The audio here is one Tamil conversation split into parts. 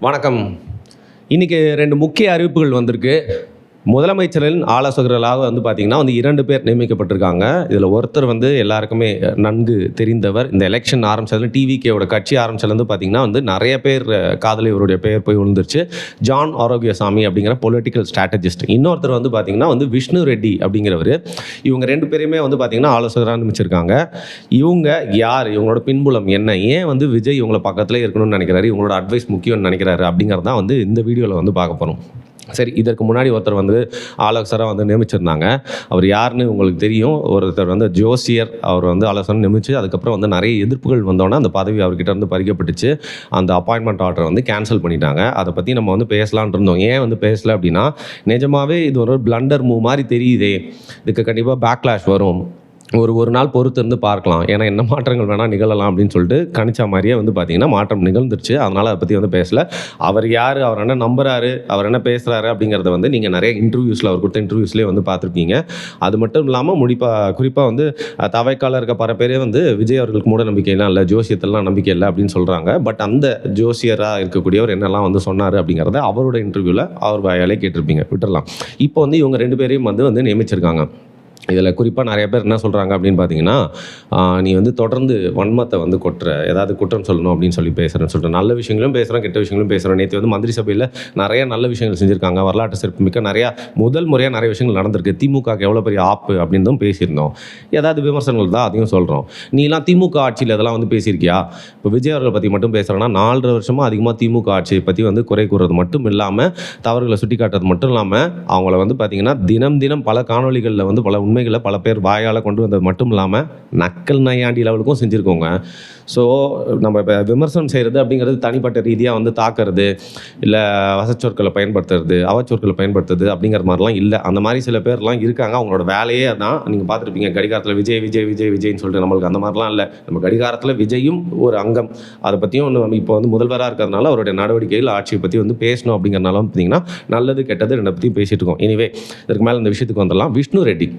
வணக்கம். இன்றைக்கி 2 முக்கிய அறிவிப்புகள் வந்திருக்கு. முதலமைச்சரின் ஆலோசகர்களாக பார்த்தீங்கன்னா 2 பேர் நியமிக்கப்பட்டிருக்காங்க. இதில் ஒருத்தர் எல்லாருக்குமே நன்கு தெரிந்தவர். இந்த எலெக்ஷன் ஆரம்பிச்சதுல டிவிகேவோட கட்சி ஆரம்பிச்சதுலேருந்து பார்த்தீங்கன்னா நிறைய பேர் காதில் இவருடைய பெயர் போய் விழுந்துருச்சு. ஜான் ஆரோக்கியசாமி அப்படிங்கிற பொலிட்டிக்கல் ஸ்ட்ராட்டஜிஸ்ட். இன்னொருத்தர் பார்த்தீங்கன்னா விஷ்ணு ரெட்டி அப்படிங்கிறவர். இவங்க 2 பேரையுமே பார்த்தீங்கன்னா ஆலோசகராக நியமிச்சிருக்காங்க. இவங்க யார், இவங்களோட பின்புலம் என்ன, ஏன் விஜய் இவங்கள பக்கத்தில் இருக்கணும்னு நினைக்கிறாரு, இவங்களோட அட்வைஸ் முக்கியம்னு நினைக்கிறாரு அப்படிங்கிறது தான் இந்த வீடியோவில் பார்க்க போகிறோம். சரி, இதற்கு முன்னாடி ஒருத்தர் ஆலோசகராக நியமிச்சிருந்தாங்க. அவர் யாருன்னு உங்களுக்கு தெரியும். ஒருத்தர் ஜோசியர். அவர் ஆலோசனை நியமிச்சு அதுக்கப்புறம் நிறைய எதிர்ப்புகள் வந்தோன்னா அந்த பதவி அவர்கிட்ட பறிக்கப்பட்டுச்சு. அந்த அப்பாயின்மெண்ட் ஆர்டரை கேன்சல் பண்ணிட்டாங்க. அதை பற்றி நம்ம பேசலான் இருந்தோம். ஏன் பேசலை அப்படின்னா, நிஜமாகவே இது ஒரு பிளண்டர் மூவ் மாதிரி தெரியுதே, இதுக்கு கண்டிப்பாக பேக்லாஷ் வரும், ஒரு நாள் பொறுத்து இருந்து பார்க்கலாம், ஏன்னா என்ன மாற்றங்கள் வேணால் நிகழலாம் அப்படின்னு சொல்லிட்டு கணிச்ச மாதிரியே பார்த்தீங்கன்னா மாற்றம் நிகழ்ந்துருச்சு. அதனால் அதை பற்றி பேசலை. அவர் யார், அவர் என்ன நம்புறாரு, அவர் என்ன பேசுகிறாரு அப்படிங்கிறத நீங்கள் நிறைய இன்டர்வியூஸில், அவர் கொடுத்த இன்டர்வியூஸ்லேயே பார்த்துருப்பீங்க. அது மட்டும் இல்லாமல் குறிப்பாக தவைக்கால இருக்க பல பேரே விஜய் அவர்களுக்கு மூட நம்பிக்கைலாம் இல்லை, ஜோசியத்திலாம் நம்பிக்கை இல்லை அப்படின்னு சொல்கிறாங்க. பட் அந்த ஜோசியராக இருக்கக்கூடியவர் என்னெல்லாம் சொன்னார் அப்படிங்கிறத அவரோட இன்டர்வியூவில் அவர் வாயாலே கேட்டிருப்பீங்க. விட்டுடலாம். இப்போ இவங்க 2 பேரையும் நியமிச்சிருக்காங்க. இதில் குறிப்பாக நிறைய பேர் என்ன சொல்கிறாங்க அப்படின்னு பார்த்தீங்கன்னா, நீ தொடர்ந்து வன்மத்தை கொட்டுற, ஏதாவது குற்றம் சொல்லணும் அப்படின்னு சொல்லி பேசுகிறேன்னு சொல்லிட்டு நல்ல விஷயங்களும் பேசுகிறேன், கெட்ட விஷயங்களும் பேசுகிறேன். நேற்று மந்திரி சபையில் நிறைய நல்ல விஷயங்கள் செஞ்சுருக்காங்க. வரலாற்று சிறப்புமிக்க நிறையா முதல் முறையாக நிறைய விஷயங்கள் நடந்திருக்கு. திமுகவுக்கு எவ்வளோ பெரிய ஆப்பு அப்படின்னு பேசியிருந்தோம். ஏதாவது விமர்சனங்கள் தான், அதையும் சொல்கிறோம். நீலாம் திமுக ஆட்சியில் இதெல்லாம் பேசியிருக்கியா? இப்போ விஜய் அவர்களை பற்றி மட்டும் பேசுகிறேன்னா 4.5 வருஷமாக அதிகமாக திமுக ஆட்சியை பற்றி குறை கூறுறது மட்டும் இல்லாமல், தவறுகளை சுட்டி காட்டுறது மட்டும் இல்லாமல், அவங்கள பார்த்தீங்கன்னா தினம் பல காணொலிகளில் பல உண்மைகளை பல பேர் வாயால் கொண்டு வந்தது மட்டும் இல்லாமல் நக்கல் நையாண்டி லெவலுக்கும் செஞ்சுருக்கோங்க. ஸோ நம்ம இப்போ விமர்சனம் செய்கிறது அப்படிங்கிறது தனிப்பட்ட ரீதியாக தாக்குறது, இல்லை வசச்சொற்களை பயன்படுத்துறது, அவச்சொற்களை பயன்படுத்துறது அப்படிங்கிற மாதிரிலாம் இல்லை. அந்த மாதிரி சில பேர்லாம் இருக்காங்க. அவங்களோட வேலையே அதான். நீங்கள் பார்த்துருப்பீங்க, கடிகாரத்தில் விஜய் விஜய் விஜய் விஜய்ன்னு சொல்லிட்டு. நம்மளுக்கு அந்த மாதிரிலாம் இல்லை. நம்ம கடிகாரத்தில் விஜயும் ஒரு அங்கம். அதை பற்றியும் நம்ம இப்போ முதல்வராக இருக்கிறதுனால அவருடைய நடவடிக்கைகள் ஆட்சியை பற்றி பேசணும் அப்படிங்கிறனால பார்த்தீங்கன்னா நல்லது கெட்டது 2 பற்றியும் பேசிகிட்டு இருக்கோம். எனிவே, இதற்கு மேலே இந்த விஷயத்துக்கு வந்துடலாம். விஷ்ணு ரெட்டி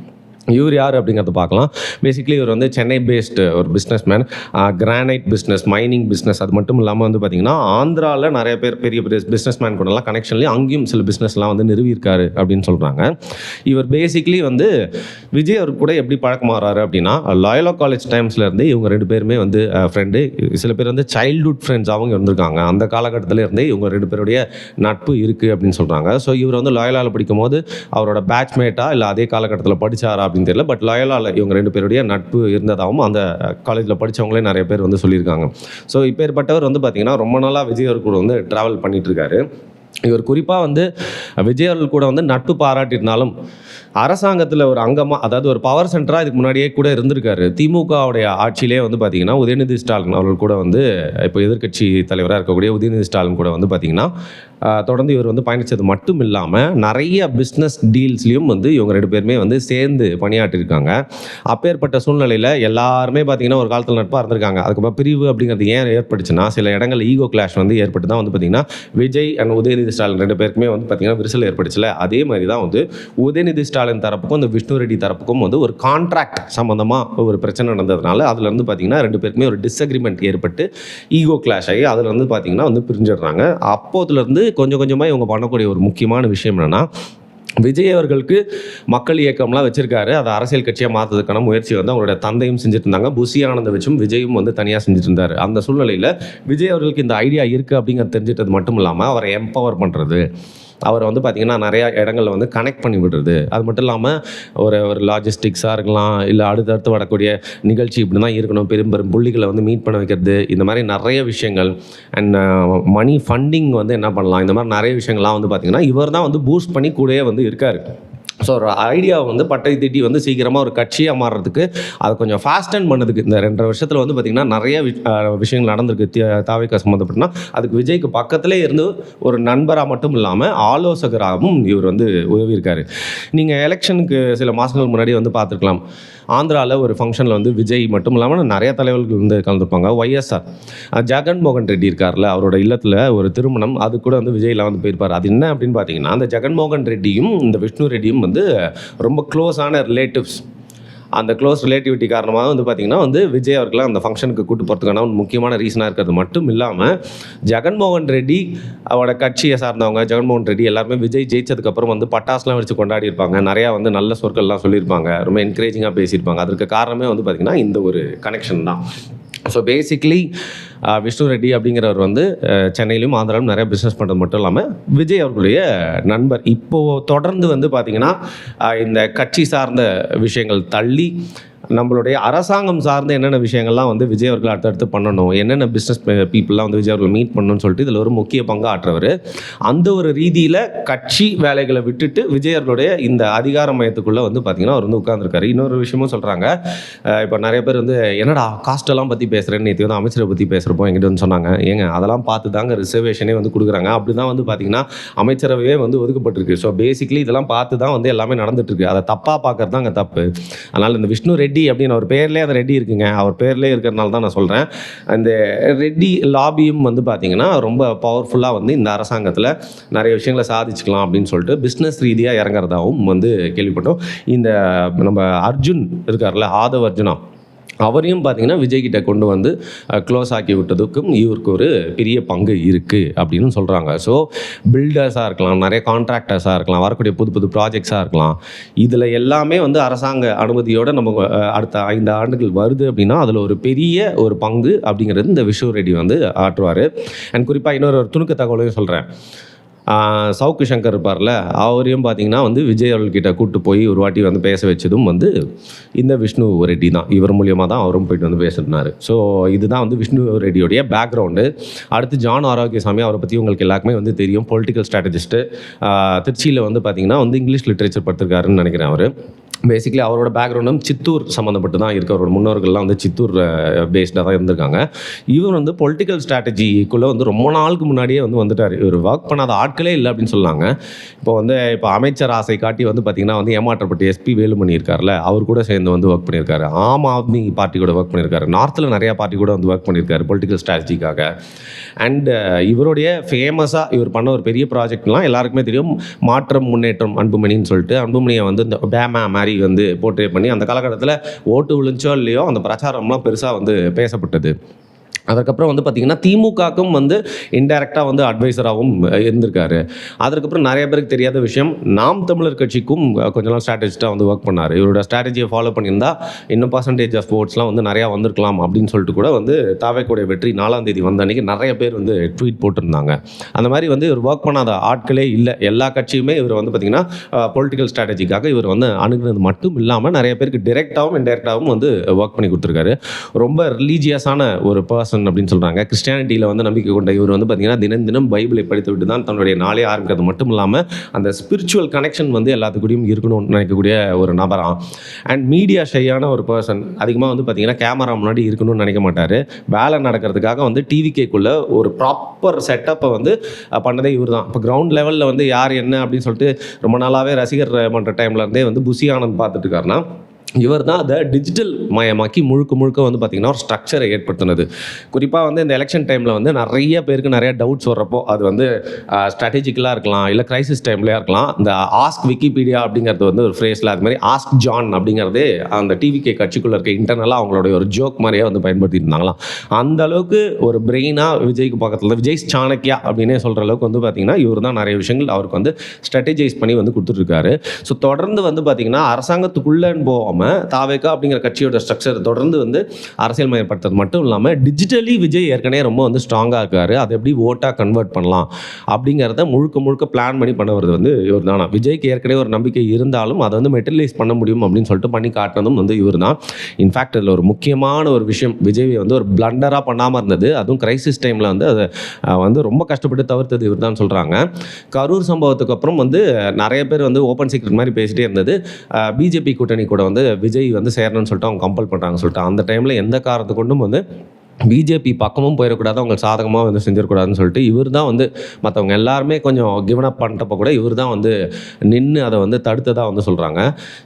இவர் யார் அப்படிங்கிறத பார்க்கலாம். பேசிக்கலி இவர் சென்னை பேஸ்டு ஒரு business man. Granite business, mining business, அது மட்டும் இல்லாமல் பார்த்தீங்கன்னா ஆந்திராவில் நிறைய பேர் பெரிய பெரிய பிஸ்னஸ் மேன் கூடலாம் கனெக்ஷன்லேயும் அங்கேயும் சில பிஸ்னஸ்லாம் நிறுவியிருக்காரு அப்படின்னு சொல்கிறாங்க. இவர் பேசிக்கலி விஜய் அவர் கூட எப்படி பழக்கமாகறாரு அப்படின்னா, லாயலா காலேஜ் டைம்ஸ்லேருந்து இவங்க 2 பேருமே ஃப்ரெண்டு. சில பேர் சைல்ட்ஹுட் ஃப்ரெண்ட்ஸாகவும் இருந்திருக்காங்க. அந்த காலகட்டத்தில் இருந்தே இவங்க 2 பேருடைய நட்பு இருக்குது அப்படின்னு சொல்கிறாங்க. ஸோ இவர் லாயலாவில் படிக்கும் போது அவரோட பேட்ச்மேட்டா இல்லை அதே காலகட்டத்தில் படித்தாரா அப்படின்னு தெரியல. பட் லாயலாவில் இவங்க 2 பேருடைய நட்பு இருந்ததாகவும் அந்த காலேஜில் படித்தவங்களே நிறைய பேர் சொல்லியிருக்காங்க. ஸோ இப்பேற்பட்டவர் பார்த்தீங்கன்னா ரொம்ப நாளாக விஜய் அவர் கூட ட்ராவல் பண்ணிகிட்ருக்காரு. இவர் குறிப்பாக விஜய் அவர்கள் கூட நட்பு பாராட்டினாலும் அரசாங்கத்தில் ஒரு அங்கமாக, அதாவது ஒரு பவர் சென்டராக இதுக்கு முன்னாடியே கூட இருந்திருக்காரு. திமுகவுடைய ஆட்சியிலே பார்த்தீங்கன்னா உதயநிதி ஸ்டாலின் அவர்கள் கூட இப்போ எதிர்க்கட்சி தலைவராக இருக்கக்கூடிய உதயநிதி ஸ்டாலின் கூட பார்த்தீங்கன்னா தொடர்ந்து இவர் பயணித்தது மட்டும் இல்லாமல் நிறைய பிஸ்னஸ் டீல்ஸ்லையும் இவங்க 2 பேருமே சேர்ந்து பணியாற்றிருக்காங்க. அப்பேற்பட்ட சூழ்நிலையில் எல்லாருமே பார்த்தீங்கன்னா ஒரு காலத்தில் நட்பாக இருந்திருக்காங்க. அதுக்கப்புறம் பிரிவு அப்படிங்கிறது ஏன் ஏற்பட்டுச்சுன்னா, சில இடங்களில் ஈகோ கிளாஷ் ஏற்பட்டு தான் பார்த்தீங்கன்னா விஜய் அண்ட் உதயநிதி ஸ்டாலின் 2 பேருக்குமே பார்த்தீங்கன்னா விரிசல் ஏற்பட்டுச்சுல. அதே மாதிரி தான் உதயநிதி ஸ்டாலின் தரப்புக்கும் இந்த விஷ்ணு ரெட்டி தரப்புக்கும் ஒரு கான்ட்ராக்ட் சம்மந்தமாக ஒரு பிரச்சனை நடந்ததுனால அதுலேருந்து பார்த்தீங்கன்னா 2 பேருக்குமே ஒரு டிஸ்அக்ரிமெண்ட் ஏற்பட்டு ஈகோ கிளாஷ் ஆகி அதுலேருந்து பார்த்தீங்கன்னா பிரிஞ்சிடுறாங்க. அப்போதுலேருந்து கொஞ்சம் கொஞ்சமாக இவங்க பண்ணக்கூடிய ஒரு முக்கியமான விஷயம் என்னென்னா, விஜய் அவர்களுக்கு மக்கள் இயக்கம்லாம் வச்சிருக்காரு. அதை அரசியல் கட்சியாக மாற்றதுக்கான முயற்சி அவருடைய தந்தையும் செஞ்சுட்டு இருந்தாங்க. புசி ஆனந்த வச்சும் விஜயும் தனியாக செஞ்சுட்டு இருந்தார். அந்த சூழ்நிலையில் விஜய் அவர்களுக்கு இந்த ஐடியா இருக்குது அப்படிங்கிறது தெரிஞ்சிட்டது மட்டும் இல்லாமல் அவரை எம்பவர் பண்ணுறது, அவர் பார்த்திங்கன்னா நிறையா இடங்களில் கனெக்ட் பண்ணி விடுறது, அது மட்டும் இல்லாமல் ஒரு லாஜிஸ்டிக்ஸாக இருக்கலாம், இல்லை அடுத்தடுத்து வரக்கூடிய நிகழ்ச்சி இப்படி தான் இருக்கணும், பெரும் பெரும் புள்ளிகளை மீட் பண்ண வைக்கிறது, இந்த மாதிரி நிறைய விஷயங்கள். அண்ட் மணி ஃபண்டிங் என்ன பண்ணலாம், இந்த மாதிரி நிறைய விஷயங்கள்லாம் பார்த்திங்கன்னா இவர் தான் பூஸ்ட் பண்ணி கூடயே இருக்கார். ஸோ ஒரு ஐடியாவை பட்டை தீட்டி சீக்கிரமாக ஒரு கட்சியாக மாறுறதுக்கு அதை கொஞ்சம் ஃபாஸ்டன் பண்ணதுக்கு இந்த 2.5 வருஷத்தில் பார்த்திங்கன்னா நிறைய விஷயங்கள் நடந்திருக்கு. தாவேக்கா சம்மந்தப்பட்டனா அதுக்கு விஜய்க்கு பக்கத்திலே இருந்து ஒரு நண்பராக மட்டும் இல்லாமல் ஆலோசகராகவும் இவர் உதவியிருக்காரு. நீங்கள் எலெக்ஷனுக்கு சில மாதங்கள் முன்னாடி பார்த்துருக்கலாம். ஆந்திராவில் ஒரு ஃபங்க்ஷனில் விஜய் மட்டும் இல்லாமல் நிறைய தலைவர்கள் கலந்துருப்பாங்க. ஒய்எஸ்ஆர் ஜெகன்மோகன் ரெட்டி இருக்கார்ல, அவரோட இல்லத்தில் ஒரு திருமணம், அது கூட விஜயில் போயிருப்பார். அது என்ன அப்படின்னு பார்த்தீங்கன்னா, அந்த ஜெகன்மோகன் ரெட்டியும் இந்த விஷ்ணு ரெட்டியும் ரொம்ப க்ளோஸான ரிலேட்டிவ்ஸ். அந்த க்ளோஸ் ரிலேட்டிவிட்டி காரணமாக வந்து பார்த்திங்கன்னா வந்து விஜய் அவர்களை அந்த ஃபங்க்ஷனுக்கு கூட்டு போகிறதுக்கான ஒரு முக்கியமான ரீசனாக இருக்கிறது மட்டும் இல்லாமல் ஜெகன்மோகன் ரெட்டி அவரோட கட்சியை சார்ந்தவங்க, ஜெகன்மோகன் ரெட்டி எல்லாருமே விஜய் ஜெயிச்சதுக்கப்புறம் வந்து பட்டாசுலாம் வச்சு கொண்டாடி இருப்பாங்க, நிறையா வந்து நல்ல சொற்கள்லாம் சொல்லியிருப்பாங்க, ரொம்ப என்கரேஜிங்காக பேசியிருப்பாங்க. அதற்கு காரணமே வந்து பார்த்திங்கன்னா இந்த ஒரு கனெக்ஷன் தான். ஸோ பேசிக்லி விஷ்ணு ரெட்டி அப்படிங்கிறவர் வந்து சென்னையிலும் ஆந்திராவிலும் நிறைய பிஸ்னஸ் பண்ணுறது மட்டும் இல்லாமல் விஜய் அவர்களுடைய நண்பர். இப்போது தொடர்ந்து வந்து பார்த்திங்கன்னா இந்த கட்சி சார்ந்த விஷயங்கள் தள்ளி நம்மளுடைய அரசாங்கம் சார்ந்த என்னென்ன விஷயங்கள்லாம் வந்து விஜய் அவர்கள் அடுத்தடுத்து பண்ணணும், என்னென்ன பிஸ்னஸ் பீப்புளெலாம் வந்து விஜய் அவர்கள் மீட் பண்ணணும்னு சொல்லிட்டு இதில் ஒரு முக்கிய பங்கு ஆற்றுறவர். அந்த ஒரு ரீதியில் கட்சி வேலைகளை விட்டுட்டு விஜய் அவர்களுடைய இந்த அதிகார மையத்துக்குள்ளே வந்து பார்த்திங்கன்னா அவர் வந்து உட்கார்ந்துருக்காரு. இன்னொரு விஷயமும் சொல்கிறாங்க, இப்போ நிறைய பேர் வந்து என்னடா காஸ்ட்டெல்லாம் பற்றி பேசுகிறேன்னு நேற்று வந்து அமைச்சரை பற்றி பேசுகிறப்போ எங்கிட்ட வந்து சொன்னாங்க, ஏங்க அதெல்லாம் பார்த்து தாங்க ரிசர்வேஷனே வந்து கொடுக்குறாங்க, அப்படி தான் வந்து பார்த்திங்கன்னா அமைச்சரவையே வந்து ஒதுக்கப்பட்டிருக்கு. ஸோ பேசிக்லி இதெல்லாம் பார்த்து தான் வந்து எல்லாமே நடந்துட்டுருக்கு. அதை தப்பாக பார்க்குறது தான் அங்கே தப்பு. அதனால் இந்த விஷ்ணு ரெட்டி அப்படின்னு அவர் பேர்லேயே அந்த ரெட்டி இருக்குங்க, அவர் பேர்லேயே இருக்கிறதுனால தான் நான் சொல்கிறேன். அந்த ரெட்டி லாபியும் வந்து பார்த்திங்கன்னா ரொம்ப பவர்ஃபுல்லாக வந்து இந்த அரசாங்கத்தில் நிறைய விஷயங்களை சாதிச்சுக்கலாம் அப்படின்னு சொல்லிட்டு பிஸ்னஸ் ரீதியாக இறங்குறதாகவும் வந்து கேள்விப்பட்டோம். இந்த நம்ம அர்ஜுன் இருக்கார்ல, ஆதவ் அர்ஜுனா, அவரையும் பார்த்திங்கன்னா விஜய்கிட்ட கொண்டு வந்து க்ளோஸ் ஆக்கி விட்டதுக்கும் இவருக்கு ஒரு பெரிய பங்கு இருக்குது அப்படின்னு சொல்கிறாங்க. ஸோ பில்டர்ஸாக இருக்கலாம், நிறைய கான்ட்ராக்டர்ஸாக இருக்கலாம், வரக்கூடிய புது புது ப்ராஜெக்ட்ஸாக இருக்கலாம், இதில் எல்லாமே வந்து அரசாங்க அனுமதியோடு நம்ம அடுத்த 5 ஆண்டுகள் வருது அப்படின்னா அதில் ஒரு பெரிய ஒரு பங்கு அப்படிங்கிறது இந்த விஷ்ணு ரெட்டி வந்து ஆற்றுவார். அண்ட் குறிப்பாக இன்னொரு துணுக்கு தகவலையும் சொல்கிறேன். சவுக்கு சங்கர் இருப்பார்ல, அவரையும் பார்த்திங்கன்னா வந்து விஜய் அவர்கிட்ட கூப்பிட்டு போய் ஒரு வாட்டி வந்து பேச வச்சதும் வந்து இந்த விஷ்ணு ரெட்டி தான். இவர் மூலியமாக தான் அவரும் போயிட்டு வந்து பேசினார். ஸோ இதுதான் வந்து விஷ்ணு ரெட்டியோடைய பேக்ரவுண்டு. அடுத்து ஜான் ஆரோக்கியசாமி, அவரை பற்றி உங்களுக்கு எல்லாருக்குமே வந்து தெரியும், பொலிட்டிக்கல் ஸ்ட்ராட்டஜிஸ்ட்டு. திருச்சியில் வந்து பார்த்திங்கன்னா வந்து இங்கிலீஷ் லிட்ரேச்சர் படித்திருக்காருன்னு நினைக்கிறேன். அவர் பேசிக்கலி அவரோட பேக்ரவுண்டும் சித்தூர் சம்மந்தப்பட்டு தான் இருக்குது. அவரோட முன்னோர்கள்லாம் வந்து சித்தூர் பேஸ்டாக தான் இருந்திருக்காங்க. இவர் வந்து பொலிட்டிக்கல் ஸ்ட்ராட்டஜிக்குள்ளே வந்து ரொம்ப நாளுக்கு முன்னாடியே வந்து வந்துட்டார். இவர் ஒர்க் பண்ணாத ஆட்களே இல்லை அப்படின்னு சொல்லாங்க. இப்போ அமைச்சர் ஆசை காட்டி வந்து பார்த்திங்கன்னா வந்து ஏமாற்றப்பட்டு எஸ்பி வேலுமணி இருக்கார்ல, அவர் கூட சேர்ந்து வந்து ஒர்க் பண்ணியிருக்காரு. ஆம் ஆத்மி பார்ட்டி கூட ஒர்க் பண்ணியிருக்காரு. நார்த்தில் நிறையா பார்ட்டி கூட வந்து ஒர்க் பண்ணியிருக்காரு பொலிட்டிக்கல் ஸ்ட்ராட்டஜிக்காக. அண்ட் இவருடைய ஃபேமஸாக இவர் பண்ண ஒரு பெரிய ப்ராஜெக்ட்லாம் எல்லாருக்குமே தெரியும், மாற்றம் முன்னேற்றம் அன்புமணின்னு சொல்லிட்டு. அன்புமணியை வந்து இந்த பேமா மாதிரி வந்து போர்ட்ரே பண்ணி அந்த காலகட்டத்தில் ஓட்டு விழுந்தோ இல்லையோ அந்த பிரச்சாரம்லாம் பெருசாக வந்து பேசப்பட்டது. அதுக்கப்புறம் வந்து பார்த்திங்கன்னா திமுகவுக்கும் வந்து இன்டைரக்டாக வந்து அட்வைசராகவும் இருந்திருக்காரு. அதுக்கப்புறம் நிறைய பேருக்கு தெரியாத விஷயம், நாம் தமிழர் கட்சிக்கும் கொஞ்ச நாள் ஸ்ட்ராட்டஜிஸ்ட்டாக வந்து ஒர்க் பண்ணார். இவரோட ஸ்ட்ராட்டஜியை ஃபாலோ பண்ணியிருந்தா இன்னும் பர்சன்டேஜ் ஆஃப் ஓட்ஸ்லாம் வந்து நிறையா வந்திருக்கலாம் அப்படின்னு சொல்லிட்டு கூட வந்து தாவேக்குடைய வெற்றி 4ஆம் தேதி வந்த அன்றைக்கி நிறைய பேர் வந்து ட்வீட் போட்டிருந்தாங்க. அந்த மாதிரி வந்து இவர் ஒர்க் பண்ணாத ஆட்களே இல்லை. எல்லா கட்சியுமே இவர் வந்து பார்த்திங்கன்னா பொலிட்டிக்கல் ஸ்ட்ராட்டஜிக்காக இவர் வந்து அணுகுனது மட்டும் இல்லாமல் நிறைய பேருக்கு டிரெக்டாகவும் இன்டெரக்டாகவும் வந்து ஒர்க் பண்ணி கொடுத்துருக்காரு. ரொம்ப ரிலீஜியஸான ஒரு பர்சன் அப்படின்னு சொல்கிறாங்க. கிறிஸ்டியானிட்டியில் வந்து நம்பிக்கை கொண்ட இவர் வந்து பார்த்திங்கன்னா தினம் தினம் பைபிளை படித்து விட்டு தான் தன்னுடைய நாளே ஆரம்பிக்கிறது மட்டும் இல்லாமல் அந்த ஸ்பிரிச்சுவல் கனெக்ஷன் வந்து எல்லாத்துக்கூடையும் இருக்கணும்னு நினைக்கக்கூடிய ஒரு நபராக. அண்ட் மீடியா ஷையான ஒரு பர்சன். அதிகமாக வந்து பார்த்திங்கன்னா கேமரா முன்னாடி இருக்கணும்னு நினைக்க மாட்டார். வேலை நடக்கிறதுக்காக வந்து டிவிகேக்குள்ளே ஒரு ப்ராப்பர் செட்டப்பை வந்து பண்ணதே இவர் தான். இப்போ கிரவுண்ட் லெவலில் வந்து யார் என்ன அப்படின்னு சொல்லிட்டு ரொம்ப நாளாகவே ரசிகர் பண்ணுற டைம்லேருந்தே வந்து புசி ஆனந்த் பார்த்துட்டு இருக்காருன்னா இவர் தான் அதை டிஜிட்டல் மயமாக்கி முழுக்க வந்து பார்த்திங்கன்னா ஒரு ஸ்ட்ரக்சரை ஏற்படுத்தினது. குறிப்பாக வந்து இந்த எலெக்ஷன் டைமில் வந்து நிறைய பேருக்கு நிறைய டவுட்ஸ் வர்றப்போ அது வந்து ஸ்ட்ராட்டஜிக்கலாக இருக்கலாம், இல்லை கிரைசிஸ் டைம்லேயே இருக்கலாம். இந்த ஆஸ்க் விக்கிபீடியா அப்படிங்கிறது வந்து ஒரு ஃப்ரேஸில் அது மாதிரி ஆஸ்க் ஜான் அப்படிங்கிறதே அந்த டிவிகே கட்சிக்குள்ளே இருக்க இன்டர்னலாக அவங்களுடைய ஒரு ஜோக் மாதிரியே வந்து பயன்படுத்திட்டு இருந்தாங்களாம். அந்த அளவுக்கு ஒரு பிரெயினாக விஜய்க்கு பக்கத்தில் விஜய் சாணக்கியா அப்படின்னே சொல்கிற அளவுக்கு வந்து பார்த்திங்கன்னா இவர் தான் நிறைய விஷயங்கள் அவருக்கு வந்து ஸ்ட்ராட்டஜைஸ் பண்ணி வந்து கொடுத்துட்ருக்காரு. ஸோ தொடர்ந்து வந்து பார்த்திங்கன்னா அரசாங்கத்துக்குள்ளேன்னு போகாமல் தாவேகா அப்படிங்கிற கட்சியோட ஸ்ட்ரக்சர் தொடர்ந்து வந்து அரசியல் மயப்படுத்துறது மட்டும் இல்லாமல் டிஜிட்டலி விஜய் ஏற்கனவே ரொம்ப வந்து ஸ்ட்ராங்காக இருக்காரு. அதை எப்படி ஓட்டாக கன்வெர்ட் பண்ணலாம் அப்படிங்கிறத முழுக்க பிளான் பண்ணி பண்ண வருது வந்து இவர் தானா. விஜய்க்கு ஏற்கனவே ஒரு நம்பிக்கை இருந்தாலும் அதை வந்து மெட்டீரியலைஸ் பண்ண முடியும் அப்படின்னு சொல்லிட்டு பண்ணி காட்டினதும் வந்து இவர் தான். இன்ஃபேக்ட் இதில் ஒரு முக்கியமான ஒரு விஷயம், விஜய் வந்து ஒரு பிளண்டராக பண்ணாமல் இருந்தது, அதுவும் கிரைசிஸ் டைமில் வந்து அதை வந்து ரொம்ப கஷ்டப்பட்டு தவிர்த்தது இவர் தான் சொல்கிறாங்க. கரூர் சம்பவத்துக்கு அப்புறம் வந்து நிறைய பேர் வந்து ஓப்பன் சீக்ரெட் மாதிரி பேசிகிட்டே இருந்தது, பிஜேபி கூட்டணி கூட வந்து விஜய் வந்து சேரணும்னு சொல்லிட்டு அவங்க கம்பல் பண்ணுறாங்க சொல்லிட்டு. அந்த டைமில் எந்த காரணத்தை கொண்டும் வந்து பிஜேபி பக்கமும் போயிடக்கூடாது, அவங்க சாதகமாக வந்து செஞ்சிடக்கூடாதுன்னு சொல்லிட்டு இவர் தான் வந்து மற்றவங்க எல்லாருமே கொஞ்சம் கிவன் அப் பண்ணுறப்ப கூட இவர் தான் வந்து நின்று அதை வந்து தடுத்ததாக வந்து சொல்கிறாங்க.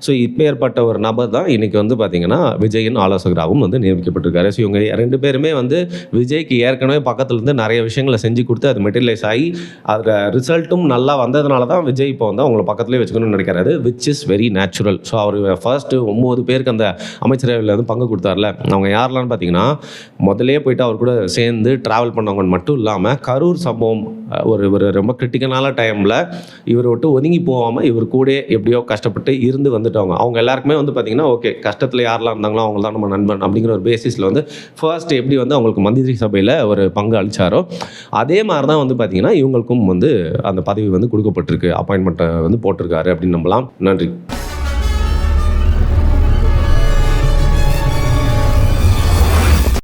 ஸோ இப்பேற்பட்ட ஒரு நபர் தான் இன்றைக்கி வந்து பார்த்திங்கன்னா விஜயின் ஆலோசகராகவும் வந்து நியமிக்கப்பட்டிருக்காரு. ஸோ இவங்க 2 பேருமே வந்து விஜய்க்கு ஏற்கனவே பக்கத்துலேருந்து நிறைய விஷயங்களை செஞ்சு கொடுத்து அது மெட்டீரியலைஸ் ஆகி அதில் ரிசல்ட்டும் நல்லா வந்ததுனால தான் விஜய் இப்போ வந்து அவங்கள பக்கத்துலேயே வச்சுக்கணும்னு நினைக்கிறாரு, which is very natural. So அவர் ஃபர்ஸ்ட்டு 9 பேருக்கு அந்த அமைச்சரவையில் வந்து பங்கு கொடுத்தார்ல, அவங்க யாரெல்லாம்னு பார்த்தீங்கன்னா முதலே போயிட்டு அவர் கூட சேர்ந்து ட்ராவல் பண்ணவங்க மட்டும் இல்லாமல் கரூர் சம்பவம் ஒரு ரொம்ப கிரிட்டிக்கலான டைமில் இவர் விட்டு ஒதுங்கி போகாமல் இவர் கூட எப்படியோ கஷ்டப்பட்டு இருந்து வந்துட்டவங்க அவங்க எல்லாருக்குமே வந்து பார்த்திங்கன்னா ஓகே கஷ்டத்தில் யாரெல்லாம் இருந்தாங்களோ அவங்க தான் நம்ம நண்பன் அப்படிங்கிற ஒரு பேசிஸில் வந்து ஃபர்ஸ்ட் எப்படி வந்து அவங்களுக்கு மந்திரி சபையில் ஒரு பங்கு அளித்தாரோ அதே மாதிரி தான் வந்து பார்த்திங்கன்னா இவங்களுக்கும் வந்து அந்த பதவி வந்து கொடுக்கப்பட்டிருக்கு, அப்பாயின்மெண்ட்டை வந்து போட்டிருக்காரு அப்படின்னு நம்பலாம். நன்றி.